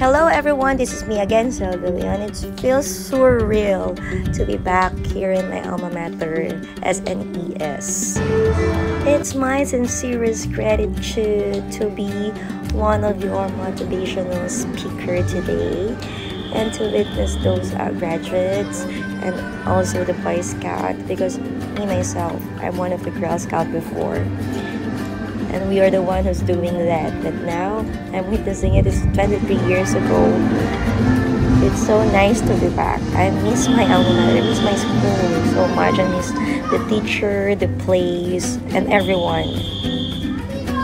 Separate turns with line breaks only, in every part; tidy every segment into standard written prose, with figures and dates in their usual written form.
Hello everyone, this is me again, Sylvia Leon. It feels surreal to be back here in my alma mater, SNES. It's my sincerest gratitude to be one of your motivational speaker today and to witness those graduates and also the Boy Scout, because me myself, I'm one of the Girl Scout before. And we are the one who's doing that. But now, I'm witnessing it. It's 23 years ago. It's so nice to be back. I miss my alma mater. I miss my school so much. I miss the teacher, the place, and everyone.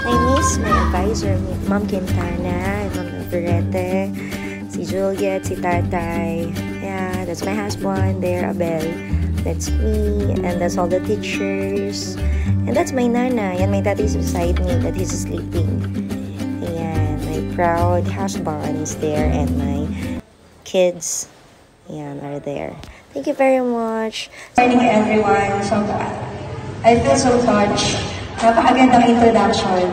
I miss my advisor, Ma'am Quintana, and Ma'am Navarrete, si Juliet, si Tatay. Yeah, that's my husband there, Abel. That's me, and that's all the teachers. And that's my nana, and my daddy is beside me, that he's sleeping. And my proud husband is there, and my kids are there. Thank you very much.
Good morning everyone. So, I feel so touched. Napakagandang introduction.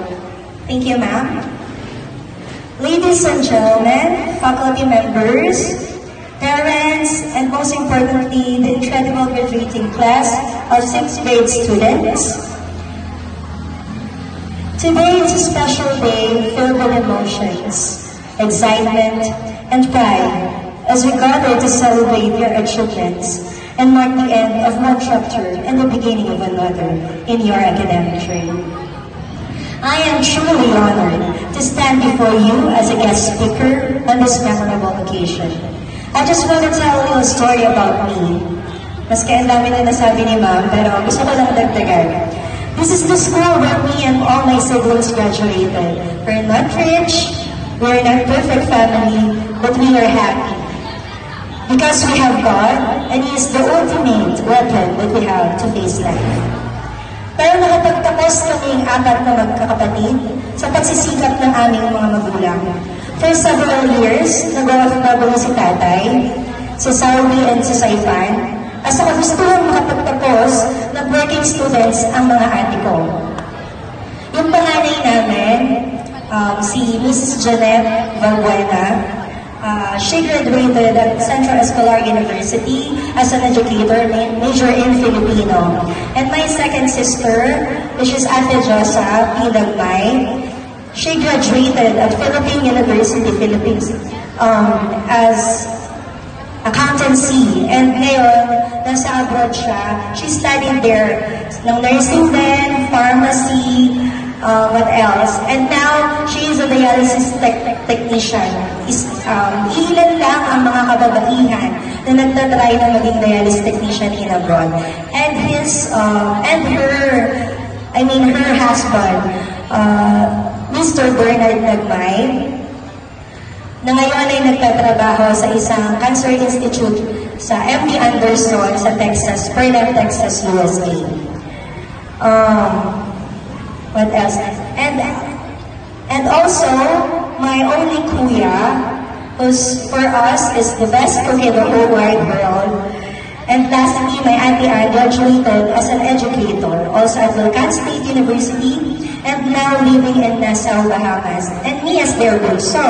Thank you, ma'am. Ladies and gentlemen, faculty members, parents, and most importantly, the incredible graduating class of 6th grade students. Today is a special day filled with emotions, excitement, and pride as we gather to celebrate your achievements and mark the end of one chapter and the beginning of another in your academic journey. I am truly honored to stand before you as a guest speaker on this memorable occasion. I just want to tell you a story about me. Maski ang dami na nasabi ni ma'am, pero gusto ko lang dagdagan. This is the school where me and all my siblings graduated. We're not rich, we're not perfect family, but we are happy. Because we have God, and He is the ultimate weapon that we have to face life. Pero nakapagtapos kaming 4 na magkakapatid sa pagsisikap ng aming mga magulang. For several years, nag-OFW si Tatay, si Saudi and si Saifan, as sa kagustuhan makapagtapos ng working students ang mga ate ko. Yung panganay namin, si Mrs. Janet Valbuena, she graduated at Central Escolar University as an educator, major in Filipino. And my second sister, which is Ate Josa Pinagmay, she graduated at Philippine University, Philippines, as accountancy, and ngayon, nasa abroad siya. She studied there ng nursing then, pharmacy, what else? And now, she is a dialysis technician. Ilan lang ang mga kababaihan na nagtatry na maging dialysis technician in abroad. And her husband, Mr. Bernard Nagmay, na ngayon ay nagtatrabaho sa isang cancer institute sa MD Anderson sa Texas, Pearland, Texas, USA. What else? And also, my only kuya, who's for us is the best cook in the whole wide world. And lastly, my auntie Anne graduated as an educator, also at Vulcan State University, and now living in Nassau, Bahamas. And me as their bunso,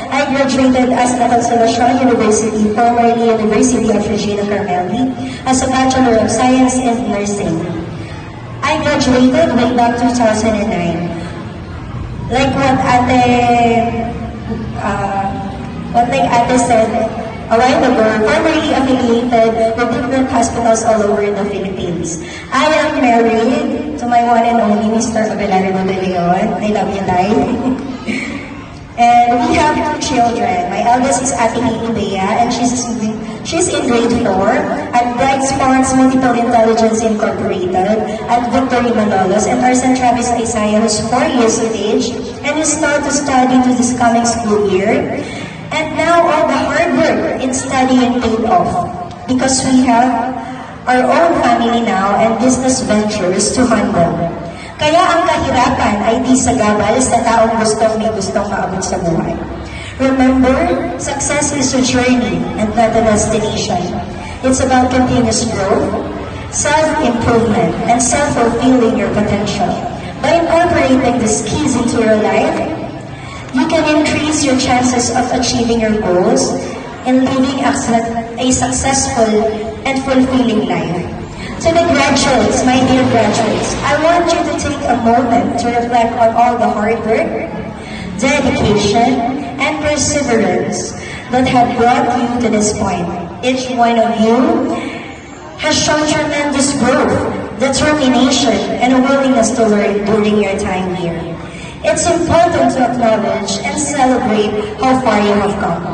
I graduated as La Consolacion University, formerly University of Regina Carmelli, as a Bachelor of Science in Nursing. I graduated way back 2009. Like what Ate said a while ago, formerly affiliated with different hospitals all over the Philippines. I am married to my one and only Mr. Abelardo de Leon. I love you, Lai. And we have 2 children. My eldest is Ate Bea, and she's in grade 4 at Bright Sparks Multiple Intelligence Incorporated at Victory Malolos, and our son Travis Isaiah, who's 4 years of age and is now to study to this coming school year. And now all the hard work in studying paid off because we have our own family now and business ventures to handle. Kaya ang kahirapan ay di sagabal sa taong may gustong maabot sa buhay. Remember, success is a journey and not a destination. It's about continuous growth, self-improvement, and self-fulfilling your potential. By incorporating these keys into your life, You can increase your chances of achieving your goals and living a successful and fulfilling life. To the graduates, my dear graduates, I want you to take a moment to reflect on all the hard work, dedication, and perseverance that have brought you to this point. Each one of you has shown tremendous growth, determination, and a willingness to learn during your time here. It's important to acknowledge and celebrate how far you have come.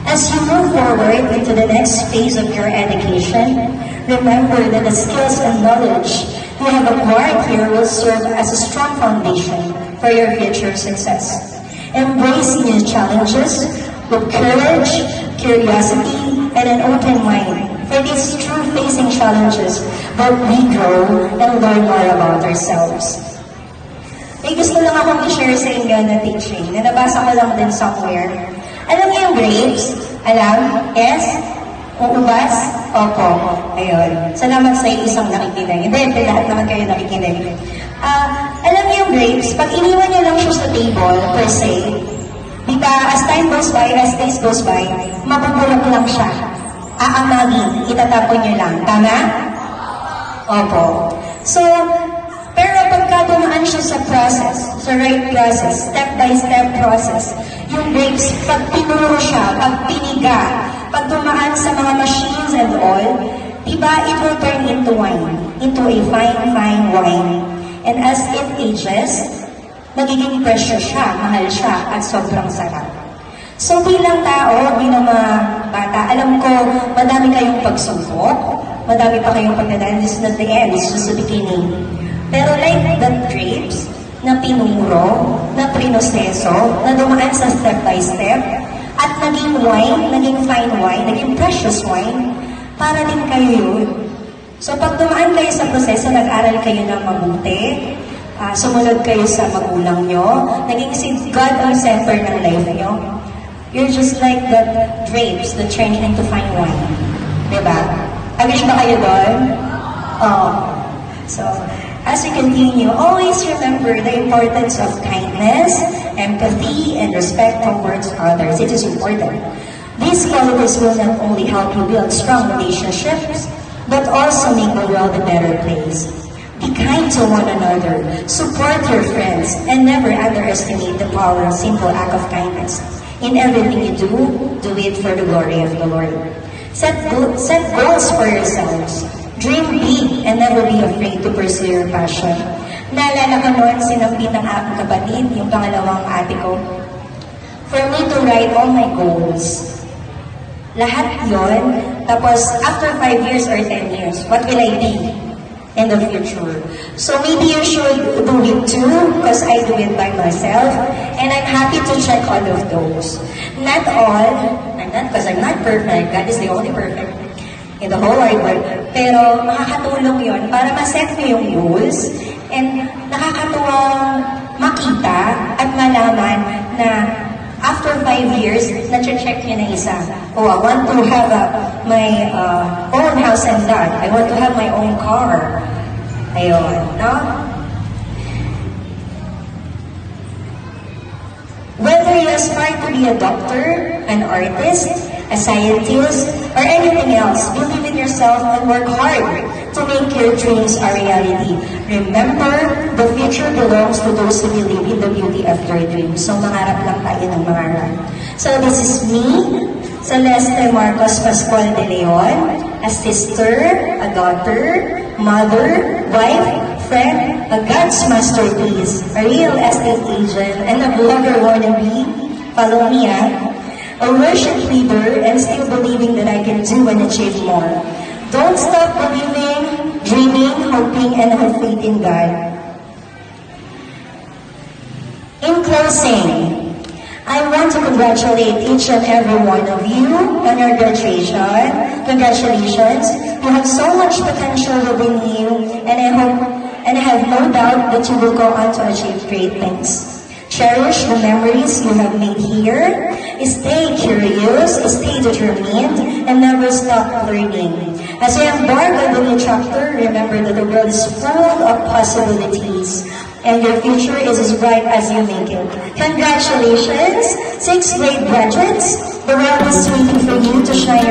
As you move forward into the next phase of your education, remember that the skills and knowledge you have acquired here will serve as a strong foundation for your future success. Embrace new challenges with courage, curiosity, and an open mind. For these true facing challenges that we grow and learn more about ourselves. May gusto lang akong i-share sa inyo na teaching na nabasa ko lang din somewhere. Alam niyo yung grapes? Alam? Yes? Uubas? Opo. Ayun. Salamat sa isang nakikinig. Hindi, lahat naman kayo nakikinig. Alam niyo yung grapes, pag iniwan niyo lang siya sa table, per se, diba, as time goes by, as days goes by, mabubulok lang siya. Aamagin, itatapon niyo lang. Tama? Opo. So, pero pagka dumaan siya sa process, sa right process, step-by-step process, yung grapes, pag tinuro siya, pag piniga, pag dumaan sa mga machines and all, diba, it will turn into wine, into a fine, fine wine. And as it ages, magiging precious siya, mahal siya, at sobrang sarap. So bilang tao, bilang mga bata, alam ko, madami kayong pagsubok, madami pa kayong pagdadaan. This is not the end, this is just the beginning. Pero like that grapes, na pinuro, na prinoseso, na dumaan sa step by step, at naging wine, naging fine wine, naging precious wine, para din kayo yun. So pag dumaan kayo sa proseso, nag-aral kayo ng mabuti, sumunod kayo sa magulang nyo, naging si God ang center ng life nyo, you're just like that grapes that turn into fine wine. Diba? Agree ba kayo doon? Oh. So, as we continue, always remember the importance of kindness, empathy, and respect towards others. It is important. These qualities will not only help you build strong relationships, but also make the world a better place. Be kind to one another, support your friends, and never underestimate the power of simple act of kindness. In everything you do it for the glory of the Lord. Set goals for yourselves. Dream big and never be afraid to pursue your passion. Naalala ko noon, sinampit ng aking kapatid, yung pangalawang ate ko, for me to write all my goals. Lahat yon. Tapos, after 5 years or 10 years, what will I be in the future? So maybe you should do it too, because I do it by myself, and I'm happy to check all of those. Not all, because I'm not perfect, God is the only perfect in the whole wide world. Pero makakatulong yon para ma-set nyo yung goals, and nakakatuwang makita at malaman na after 5 years, na-check nyo na isa. Oh, I want to have my own house and lot. I want to have my own car. Ayun, no? Whether you aspire to be a doctor, an artist, a scientist, or anything else, believe in yourself and work hard to make your dreams a reality. Remember, the future belongs to those who believe in the beauty of their dreams. So, mangarap lang tayo ng mangarap. So, this is me, Celeste Marcos Pascual de Leon, a sister, a daughter, mother, wife, friend, a God's masterpiece, a real estate agent, and a blogger wannabe. Follow me, a worship leader, and still believing that I can do and achieve more. Don't stop believing, dreaming, hoping, and have faith in God. In closing, I want to congratulate each and every one of you on your graduation. Congratulations. You have so much potential within you, and I have no doubt that you will go on to achieve great things. Cherish the memories you have made here. Stay curious, stay determined, and never stop learning. As you embark on the new chapter, remember that the world is full of possibilities. and your future is as bright as you make it. Congratulations, 6th grade graduates! The world is waiting for you to shine